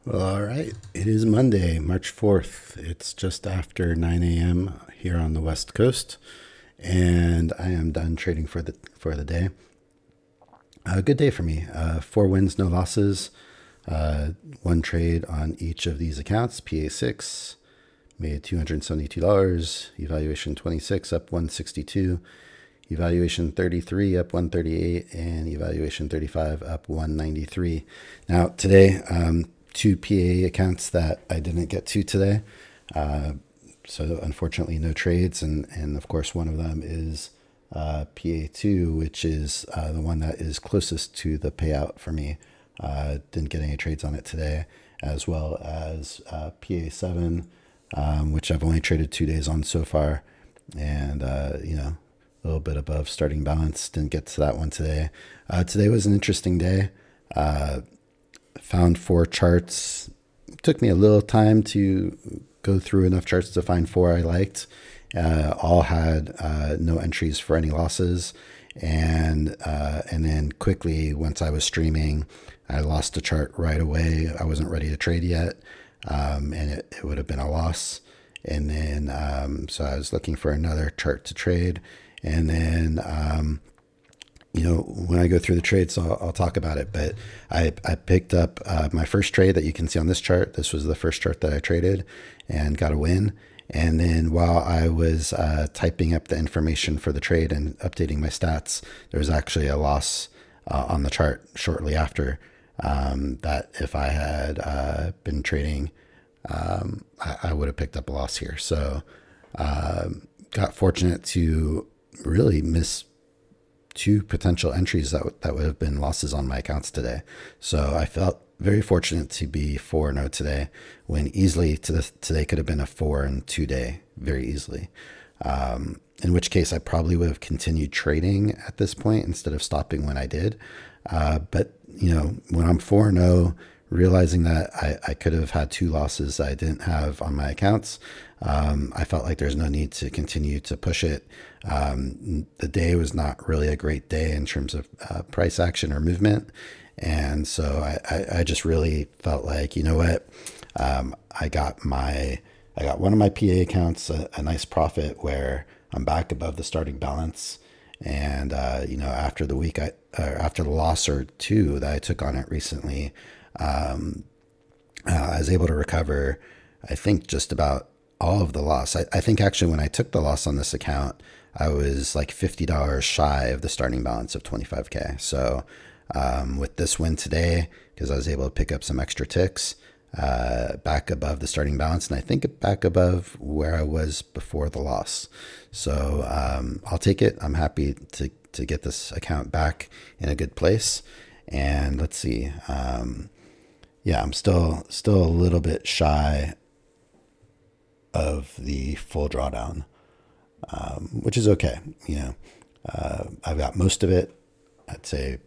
Well, all right. It is Monday, March 4th. It's just after 9 a.m. here on the West Coast, and I am done trading for the day. A good day for me. 4 wins, no losses. One trade on each of these accounts. PA6 made $272. Evaluation 26 up 162. Evaluation 33 up 138, and evaluation 35 up 193. Now today, two PA accounts that I didn't get to today. So unfortunately no trades, and of course one of them is PA2, which is the one that is closest to the payout for me. Didn't get any trades on it today, as well as PA7, which I've only traded 2 days on so far, and a little bit above starting balance. Didn't get to that one today. Today was an interesting day. Found 4 charts. Took me a little time to go through enough charts to find 4 I liked. All had no entries for any losses, and then quickly, once I was streaming, I lost a chart right away. I wasn't ready to trade yet, and it would have been a loss. And then so I was looking for another chart to trade, and then when I go through the trades, I'll talk about it. But I picked up my first trade that you can see on this chart. This was the first chart that I traded and got a win. And then while I was typing up the information for the trade and updating my stats, there was actually a loss on the chart shortly after. That if I had been trading, I would have picked up a loss here. So got fortunate to really miss 2 potential entries that would have been losses on my accounts today. So I felt very fortunate to be 4-0 today, when easily today could have been a 4-2 day, very easily. In which case I probably would have continued trading at this point instead of stopping when I did. But when I'm 4-0, realizing that I could have had 2 losses that I didn't have on my accounts, I felt like there's no need to continue to push it. The day was not really a great day in terms of price action or movement. And so I just really felt like, you know what, I got one of my PA accounts a nice profit where I'm back above the starting balance. And after the week after the loss or 2 that I took on it recently, I was able to recover, I think, just about all of the loss. I think actually when I took the loss on this account, I was like $50 shy of the starting balance of 25K. So with this win today, because I was able to pick up some extra ticks, back above the starting balance, and I think back above where I was before the loss. So I'll take it. I'm happy to get this account back in a good place. And let's see. Yeah, I'm still a little bit shy of the full drawdown, which is okay. I've got most of it. I'd say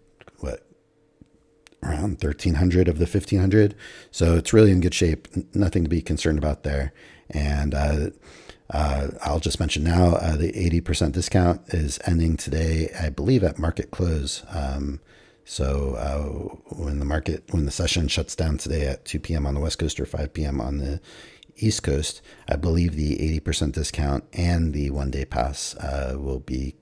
around 1,300 of the 1,500. So it's really in good shape. Nothing to be concerned about there. And I'll just mention now, the 80% discount is ending today, I believe, at market close. So when the session shuts down today at 2 p.m. on the West Coast or 5 p.m. on the East Coast, I believe the 80% discount and the 1-day pass will be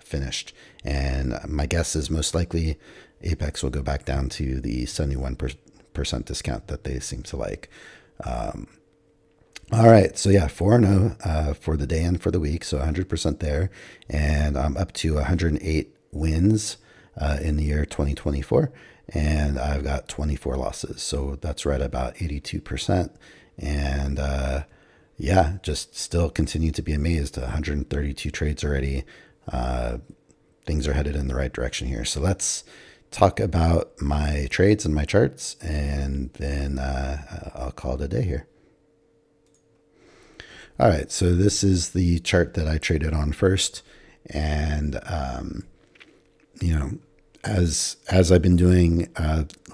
finished. And my guess is most likely Apex will go back down to the 71% discount that they seem to like. All right, so yeah, 4-0 for the day and for the week, so 100% there, and I'm up to 108 wins in the year 2024, and I've got 24 losses, so that's right about 82%. And yeah, just still continue to be amazed. 132 trades already. Things are headed in the right direction here. So let's talk about my trades and my charts, and then I'll call it a day here. All right, so this is the chart that I traded on first, and as I've been doing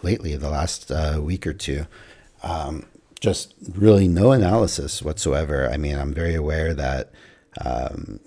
lately, the last week or two, just really no analysis whatsoever. I mean, I'm very aware that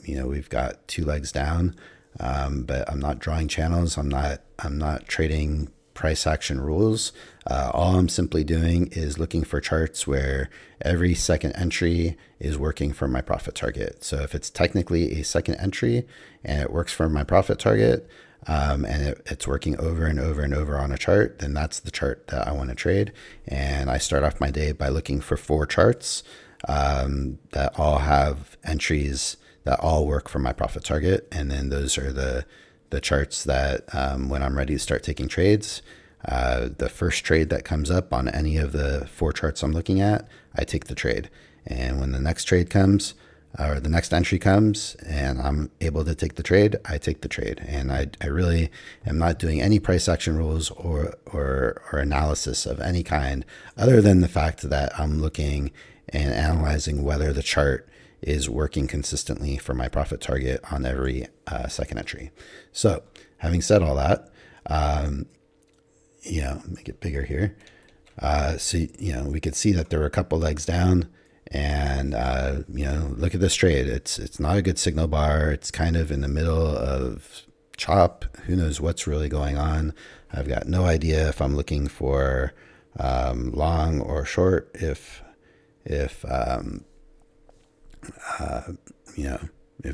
we've got 2 legs down, but I'm not drawing channels. I'm not trading price action rules. All I'm simply doing is looking for charts where every second entry is working for my profit target. So if it's technically a second entry and it works for my profit target, and it's working over and over and over on a chart, then that's the chart that I want to trade. And I start off my day by looking for 4 charts that all have entries that all work for my profit target. And then those are the charts that when I'm ready to start taking trades, the first trade that comes up on any of the 4 charts I'm looking at, I take the trade. And when the next trade comes, or the next entry comes and I'm able to take the trade, I take the trade. And I really am not doing any price action rules or analysis of any kind, other than the fact that I'm looking and analyzing whether the chart is working consistently for my profit target on every second entry. So having said all that, make it bigger here. So, we could see that there were a couple legs down. And, look at this trade. It's not a good signal bar. It's kind of in the middle of chop. Who knows what's really going on? I've got no idea if I'm looking for long or short. If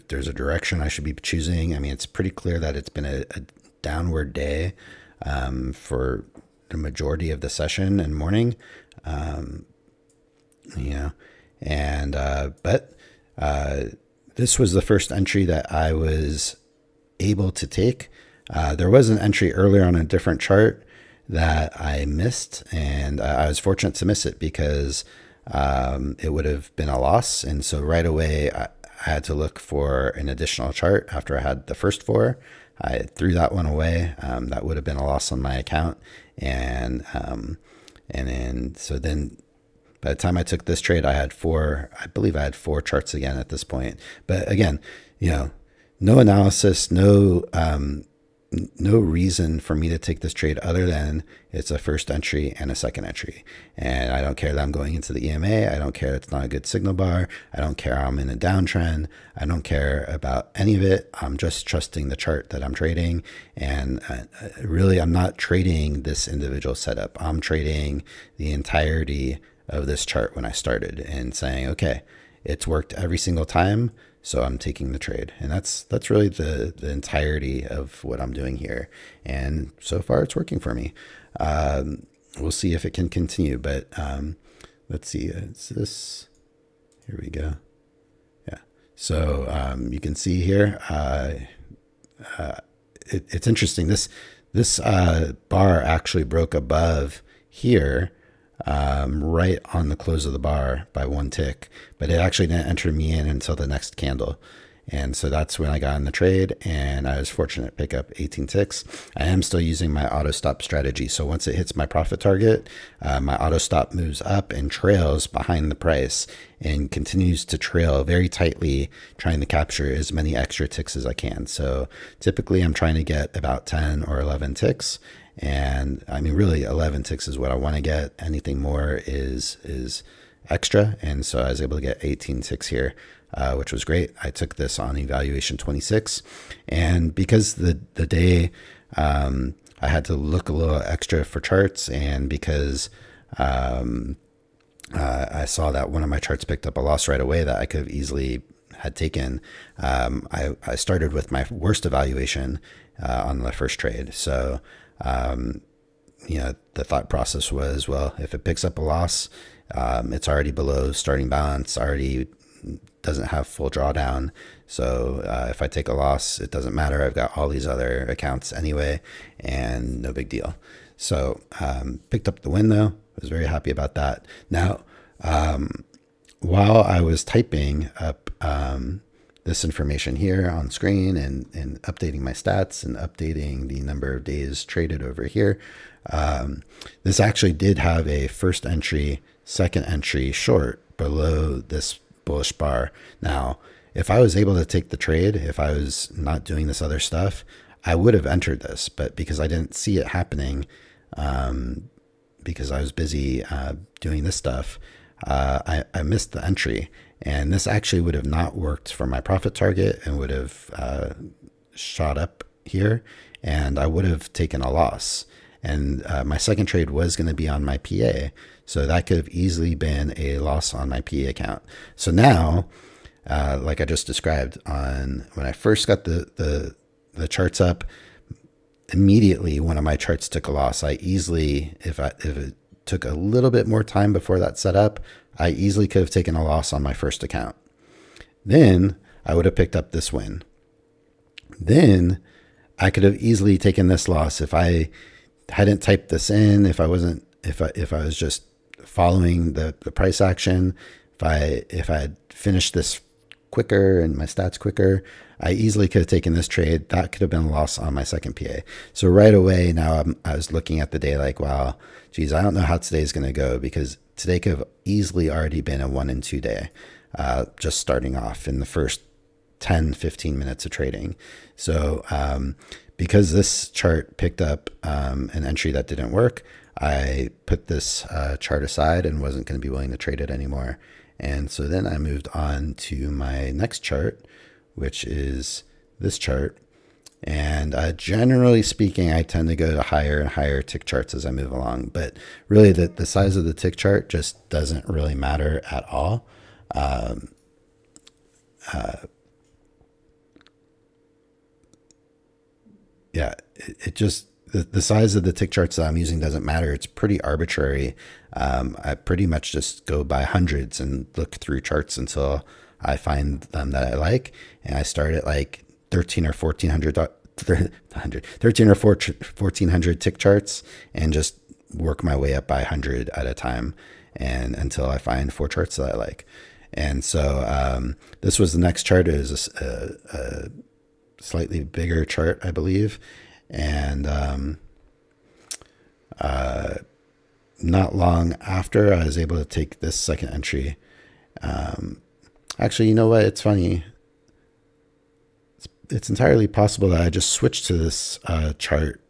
there's a direction I should be choosing. I mean, it's pretty clear that it's been a downward day for the majority of the session and morning. But this was the first entry that I was able to take. There was an entry earlier on a different chart that I missed, and I was fortunate to miss it because it would have been a loss. And so right away I had to look for an additional chart after I had the first 4. I threw that one away. That would have been a loss on my account. And then by the time I took this trade, I believe I had 4 charts again at this point. But again, no analysis, no reason for me to take this trade other than it's a first entry and a second entry. And I don't care that I'm going into the EMA. I don't care it's not a good signal bar. I don't care I'm in a downtrend. I don't care about any of it. I'm just trusting the chart that I'm trading. And really, I'm not trading this individual setup. I'm trading the entirety of this chart when I started and saying, okay, it's worked every single time, so I'm taking the trade. And that's really the entirety of what I'm doing here. And so far it's working for me. We'll see if it can continue, but let's see. It's this. Here we go. Yeah. So you can see here, it's interesting. This bar actually broke above here, right on the close of the bar by 1 tick, but it actually didn't enter me in until the next candle. And so that's when I got in the trade, and I was fortunate to pick up 18 ticks. I am still using my auto stop strategy. So once it hits my profit target, my auto stop moves up and trails behind the price and continues to trail very tightly, trying to capture as many extra ticks as I can. So typically I'm trying to get about 10 or 11 ticks. And I mean, really 11 ticks is what I want to get. Anything more is extra. And so I was able to get 18 ticks here, which was great. I took this on evaluation 26. And because the day I had to look a little extra for charts, and because I saw that one of my charts picked up a loss right away that I could have easily had taken, I started with my worst evaluation on the first trade. So the thought process was, well, if it picks up a loss, it's already below starting balance, already doesn't have full drawdown. So if I take a loss, it doesn't matter. I've got all these other accounts anyway, and no big deal. So picked up the win though. I was very happy about that. Now, while I was typing up this information here on screen and updating my stats and updating the number of days traded over here, this actually did have a first entry, second entry short below this bullish bar. Now, if I was able to take the trade, if I was not doing this other stuff, I would have entered this, but because I didn't see it happening, because I was busy doing this stuff, I missed the entry. And this actually would have not worked for my profit target and would have shot up here, and I would have taken a loss. And my second trade was going to be on my PA. So that could have easily been a loss on my PA account. So now, like I just described, when I first got the charts up, immediately one of my charts took a loss. I easily, if it took a little bit more time before that set up, I easily could have taken a loss on my first account. Then I would have picked up this win. Then I could have easily taken this loss if I hadn't typed this in, if I was just following the price action, if I had finished this quicker and my stats quicker, I easily could have taken this trade. That could have been a loss on my second PA. So right away now I was looking at the day like, wow, geez, I don't know how today's going to go, because today could have easily already been a 1 and 2 day, just starting off in the first 10, 15 minutes of trading. So because this chart picked up an entry that didn't work, I put this chart aside and wasn't going to be willing to trade it anymore. And so then I moved on to my next chart, which is this chart. And generally speaking, I tend to go to higher and higher tick charts as I move along. But really, the size of the tick chart just doesn't really matter at all. Yeah, it just, the size of the tick charts that I'm using doesn't matter. It's pretty arbitrary. I pretty much just go by hundreds and look through charts until I find them that I like. And I start at like 13 or 1400 tick charts and just work my way up by 100 at a time, and until I find 4 charts that I like. And so this was the next chart. It was a slightly bigger chart, I believe. And not long after, I was able to take this second entry. Actually, you know what? It's funny. It's entirely possible that I just switched to this chart.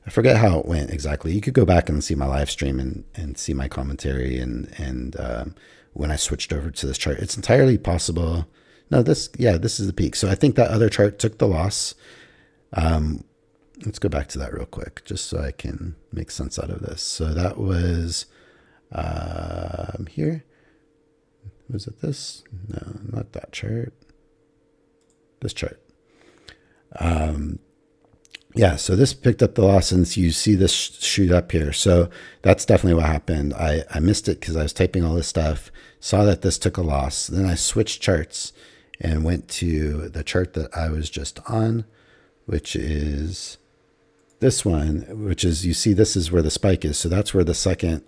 I forget how it went exactly. You could go back and see my live stream and see my commentary and when I switched over to this chart. It's entirely possible. No, this is the peak. So I think that other chart took the loss. Let's go back to that real quick, just so I can make sense out of this. So that was here. Was it this? No, not that chart. This chart. Yeah, so this picked up the loss, and you see this shoot up here. So that's definitely what happened. I missed it because I was typing all this stuff, saw that this took a loss. Then I switched charts and went to the chart that I was just on, which is this one, which is, you see, this is where the spike is. So that's where the second,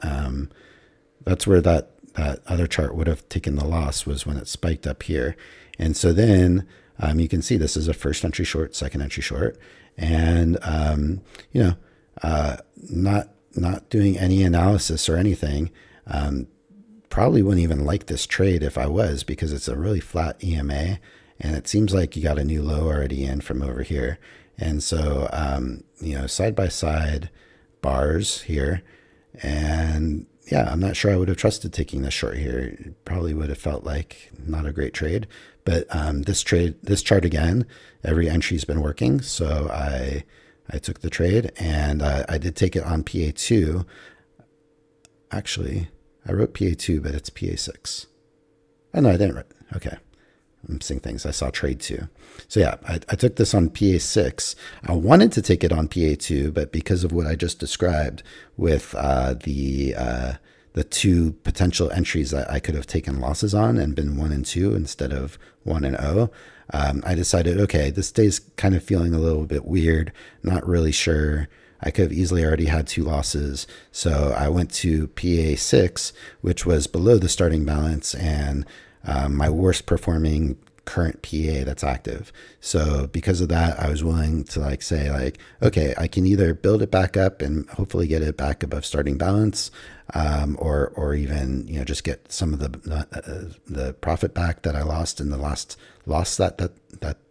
that's where that other chart would have taken the loss, was when it spiked up here. And so then you can see this is a first entry short, second entry short. And, you know, not doing any analysis or anything, probably wouldn't even like this trade if I was, because it's a really flat EMA, and it seems like you got a new low already in from over here. And so, you know, side by side bars here, and yeah, I'm not sure I would have trusted taking this short here. It probably would have felt like not a great trade. But this chart again, every entry's been working. So I took the trade, and I did take it on PA2. Actually, I wrote PA2, but it's PA6. Oh, no, I didn't write. Okay. I'm seeing things. I saw trade 2. So yeah, I took this on PA6. I wanted to take it on PA2, but because of what I just described with the 2 potential entries that I could have taken losses on and been 1 and 2 instead of 1 and 0, I decided, okay, this day's kind of feeling a little bit weird, not really sure. I could have easily already had 2 losses. So I went to PA6, which was below the starting balance and my worst performing current PA that's active. So because of that, I was willing to say okay, I can either build it back up and hopefully get it back above starting balance, or even, you know, just get some of the profit back that I lost in the last loss that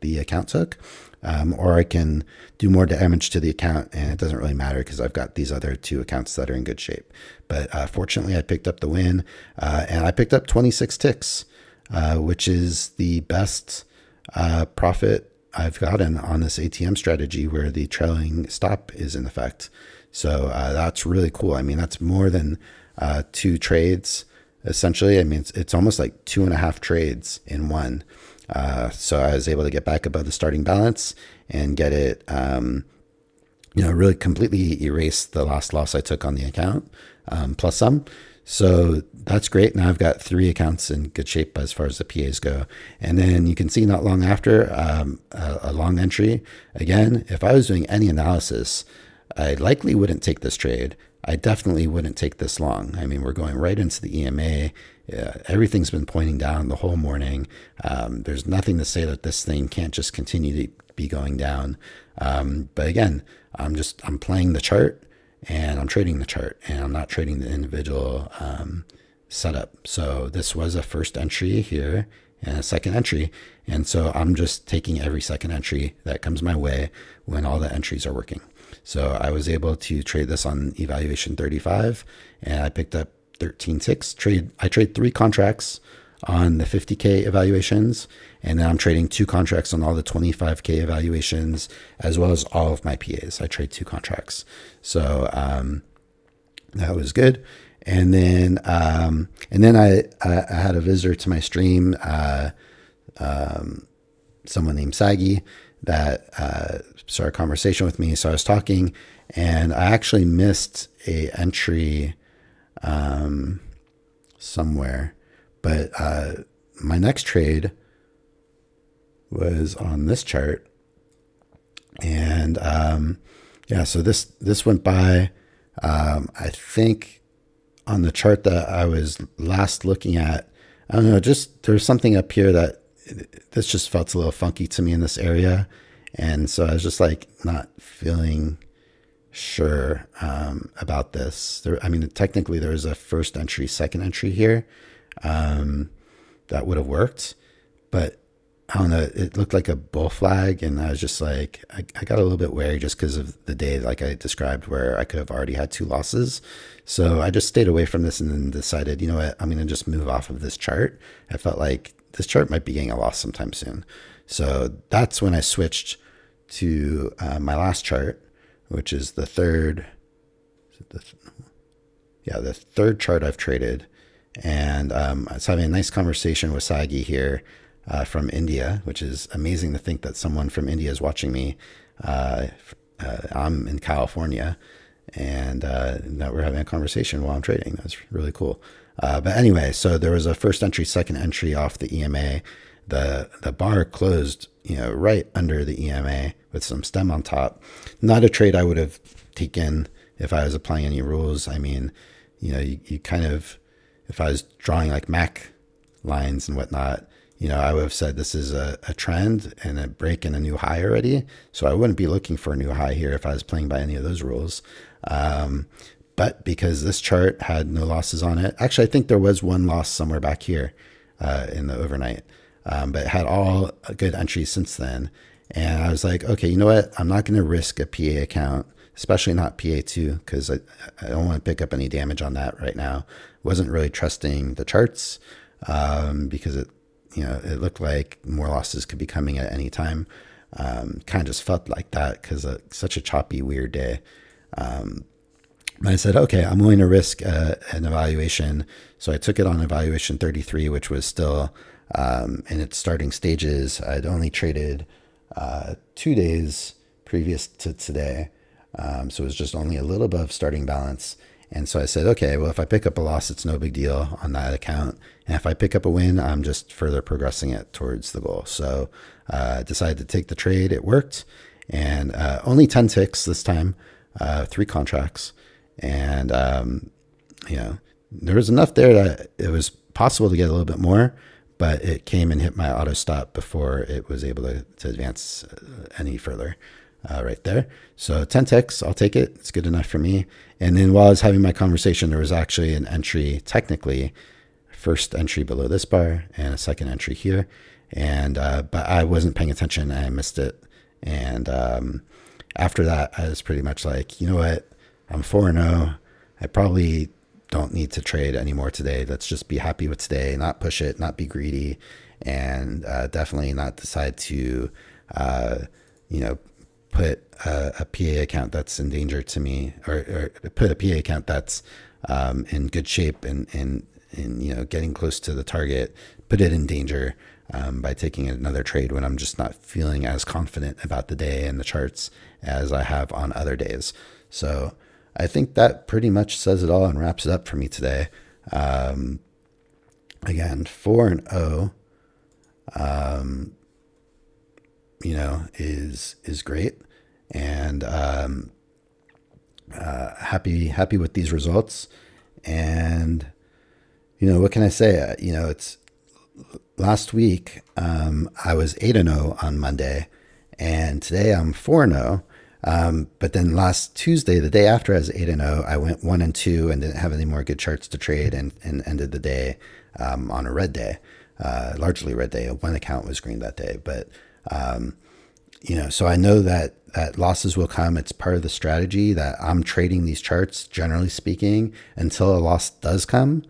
the account took, or I can do more damage to the account, and it doesn't really matter because I've got these other 2 accounts that are in good shape. But fortunately, I picked up the win, and I picked up 26 ticks. Which is the best profit I've gotten on this ATM strategy where the trailing stop is in effect. So that's really cool. I mean, that's more than 2 trades essentially. I mean, it's almost like 2.5 trades in one. So I was able to get back above the starting balance and get it, really completely erase the last loss I took on the account, plus some. So that's great. Now I've got 3 accounts in good shape as far as the PAs go. And then you can see not long after, a long entry. Again, if I was doing any analysis, I likely wouldn't take this trade. I definitely wouldn't take this long. I mean, we're going right into the EMA. Everything's been pointing down the whole morning. There's nothing to say that this thing can't just continue to be going down. But again, I'm playing the chart and I'm trading the chart, and I'm not trading the individual setup. So this was a first entry here and a second entry. And so I'm just taking every second entry that comes my way when all the entries are working. So I was able to trade this on evaluation 35, and I picked up 13 ticks. I trade 3 contracts on the 50K evaluations, and then I'm trading 2 contracts on all the 25K evaluations, as well as all of my PAs. I trade 2 contracts. So that was good. And then I had a visitor to my stream, someone named Sagi, that started a conversation with me. So I was talking, and I actually missed a entry somewhere, but my next trade was on this chart, and yeah, so this went by. I think on the chart that I was last looking at, I don't know, just there's something up here that this just felt a little funky to me in this area. And so I was just like not feeling sure about this. I mean, technically there was a first entry, second entry here that would have worked, but I don't know, it looked like a bull flag, and I was just like, I got a little bit wary just because of the day, like I described, where I could have already had 2 losses. So I just stayed away from this and then decided, you know what, I'm going to just move off of this chart. I felt like this chart might be getting a loss sometime soon. So that's when I switched to my last chart, which is the third chart I've traded. And I was having a nice conversation with Sagi here from India, which is amazing to think that someone from India is watching me. I'm in California, and that we're having a conversation while I'm trading. That's really cool. But anyway, so there was a first entry, second entry off the EMA. The bar closed, right under the EMA with some stem on top. Not a trade I would have taken if I was applying any rules. I mean, you kind of, if I was drawing like MAC lines and whatnot, I would have said this is a trend and a break and a new high already. So I wouldn't be looking for a new high here if I was playing by any of those rules. But because this chart had no losses on it, actually, I think there was one loss somewhere back here in the overnight, but it had all good entries since then. And I was like, okay, you know what? I'm not going to risk a PA account, especially not PA2, because I don't want to pick up any damage on that right now. Wasn't really trusting the charts because it looked like more losses could be coming at any time. Kind of just felt like that because such a choppy, weird day. I said, okay, I'm willing to risk an evaluation. So I took it on evaluation 33, which was still in its starting stages. I'd only traded 2 days previous to today. So it was just only a little above starting balance. And so I said, okay, well, if I pick up a loss, it's no big deal on that account. And if I pick up a win, I'm just further progressing it towards the goal. So I decided to take the trade. It worked. And only 10 ticks this time, 3 contracts. And, there was enough there that it was possible to get a little bit more, but it came and hit my auto stop before it was able to advance any further. Right there. So 10 ticks, I'll take it. It's good enough for me. And then while I was having my conversation, there was actually an entry, technically first entry below this bar and a second entry here. And, but I wasn't paying attention and I missed it. And, after that, I was pretty much like, you know what? I'm 4-0. I probably don't need to trade anymore today. Let's just be happy with today, not push it, not be greedy, and, definitely not decide to, put a PA account that's in danger to me, or put a PA account that's in good shape and getting close to the target, put it in danger by taking another trade when I'm just not feeling as confident about the day and the charts as I have on other days. So I think that pretty much says it all and wraps it up for me today. Again, 4-0, is great, and happy with these results. And what can I say? It's last week I was 8-0 on Monday, and today I'm 4-0. But then last Tuesday, the day after I was 8-0, I went 1-2 and didn't have any more good charts to trade, and ended the day on a red day, largely red day. One account was green that day, but so I know that losses will come. It's part of the strategy that I'm trading these charts, generally speaking, until a loss does come.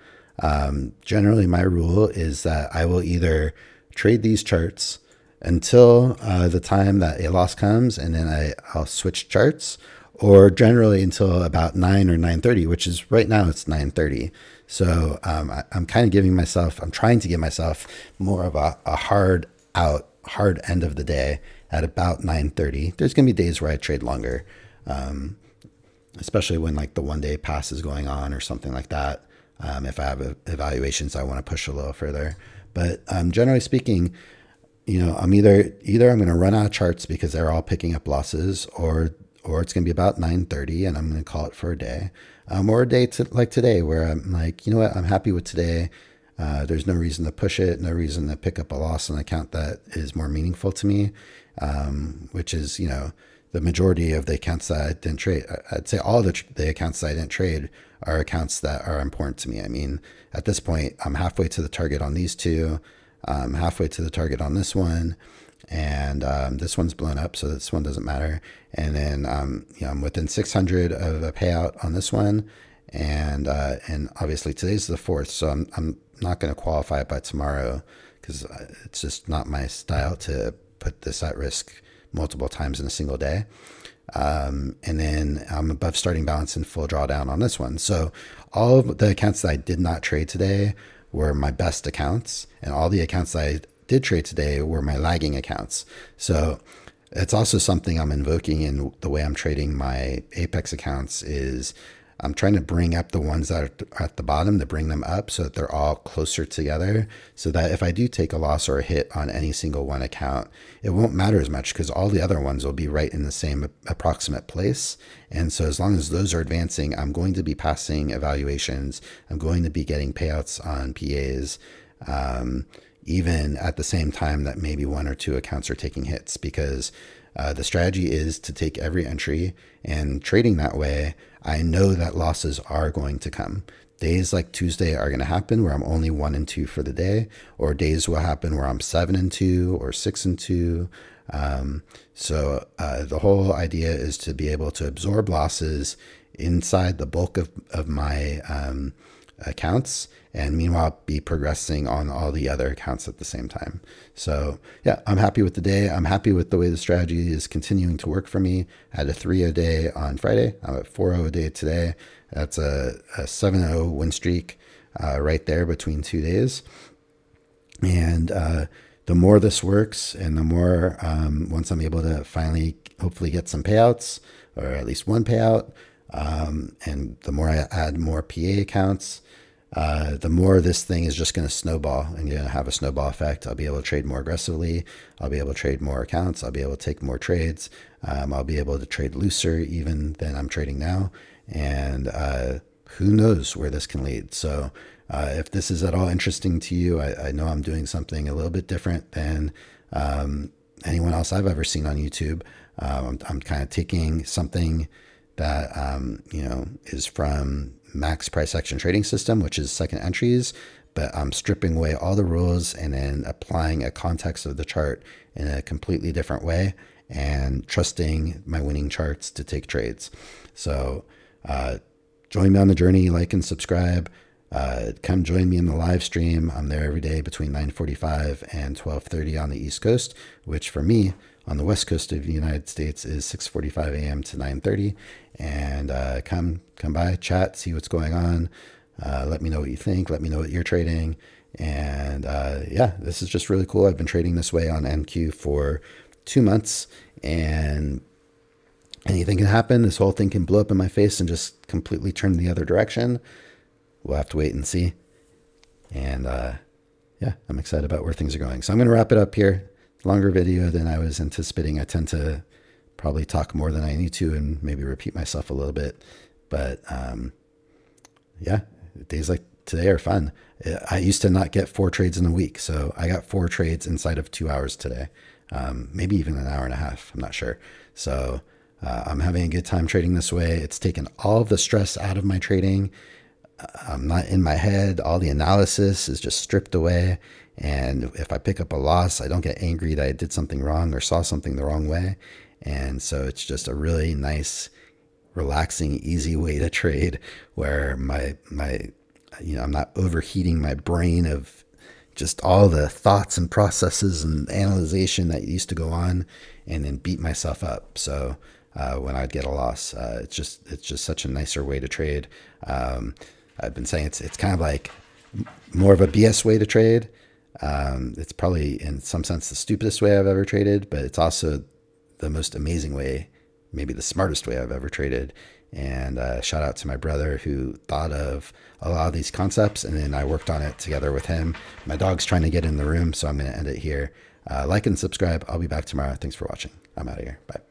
Generally, my rule is that I will either trade these charts until the time that a loss comes, and then I'll switch charts, or generally until about 9 or 9:30, which is right now it's 9:30. So I'm kind of I'm trying to give myself more of a hard end of the day at about 9:30. There's going to be days where I trade longer, especially when like the 1 day pass is going on or something like that. If I have evaluations, I want to push a little further. But generally speaking, I'm either I'm going to run out of charts because they're all picking up losses, or it's going to be about 9:30 and I'm going to call it for a day, or a day like today where I'm like, you know what, I'm happy with today. There's no reason to push it, no reason to pick up a loss on an account that is more meaningful to me, which is, the majority of the accounts that I didn't trade. I'd say all the accounts that I didn't trade are accounts that are important to me. I mean, at this point, I'm halfway to the target on these two, halfway to the target on this one, and this one's blown up, so this one doesn't matter. And then I'm within 600 of a payout on this one, and obviously today's the 4th, so I'm not going to qualify it by tomorrow because it's just not my style to put this at risk multiple times in a single day. And then I'm above starting balance and full drawdown on this one. So all of the accounts that I did not trade today were my best accounts, and all the accounts that I did trade today were my lagging accounts. So it's also something I'm invoking in the way I'm trading my Apex accounts is I'm trying to bring up the ones that are at the bottom, to bring them up so that they're all closer together, so that if I do take a loss or a hit on any single one account, it won't matter as much because all the other ones will be right in the same approximate place. And so as long as those are advancing, I'm going to be passing evaluations. I'm going to be getting payouts on PAs, even at the same time that maybe 1 or 2 accounts are taking hits, because the strategy is to take every entry, and trading that way, I know that losses are going to come. Days like Tuesday are going to happen where I'm only 1-2 for the day, or days will happen where I'm 7-2 or 6-2. So the whole idea is to be able to absorb losses inside the bulk of my accounts, and meanwhile be progressing on all the other accounts at the same time. So yeah, I'm happy with the day. I'm happy with the way the strategy is continuing to work for me. I had a 3 a day on Friday. I'm at 4-0 a day today. That's a 7-0 win streak right there between 2 days. And the more this works, and the more once I'm able to finally hopefully get some payouts, or at least one payout, and the more I add more PA accounts, the more this thing is just going to snowball, and you're going to have a snowball effect. I'll be able to trade more aggressively. I'll be able to trade more accounts. I'll be able to take more trades. I'll be able to trade looser even than I'm trading now. And who knows where this can lead. So if this is at all interesting to you, I know I'm doing something a little bit different than anyone else I've ever seen on YouTube. I'm kind of taking something that is from max price action trading system, which is second entries, but I'm stripping away all the rules and then applying a context of the chart in a completely different way, and trusting my winning charts to take trades. So join me on the journey, like and subscribe. Come join me in the live stream. I'm there every day between 9:45 and 12:30 on the East Coast, which for me on the west coast of the United States is 6:45 a.m. to 9:30. And come by, chat, see what's going on. Let me know what you think. Let me know what you're trading. And yeah, this is just really cool. I've been trading this way on NQ for 2 months, and anything can happen. This whole thing can blow up in my face and just completely turn the other direction. We'll have to wait and see. And yeah, I'm excited about where things are going. So I'm going to wrap it up here. Longer video than I was anticipating. I tend to probably talk more than I need to and maybe repeat myself a little bit. But yeah, days like today are fun. I used to not get 4 trades in a week. So I got 4 trades inside of 2 hours today. Maybe even an hour and a half. I'm not sure. So I'm having a good time trading this way. It's taken all of the stress out of my trading. I'm not in my head. All the analysis is just stripped away. And if I pick up a loss, I don't get angry that I did something wrong or saw something the wrong way. And so it's just a really nice, relaxing, easy way to trade where I'm not overheating my brain of just all the thoughts and processes and analyzation that used to go on and then beat myself up. So when I'd get a loss, it's just such a nicer way to trade. I've been saying it's kind of like more of a BS way to trade. It's probably in some sense the stupidest way I've ever traded, but it's also the most amazing way, maybe the smartest way I've ever traded. And shout out to my brother who thought of a lot of these concepts, and then I worked on it together with him. My dog's trying to get in the room, so I'm going to end it here. Like and subscribe. I'll be back tomorrow. Thanks for watching. I'm out of here. Bye.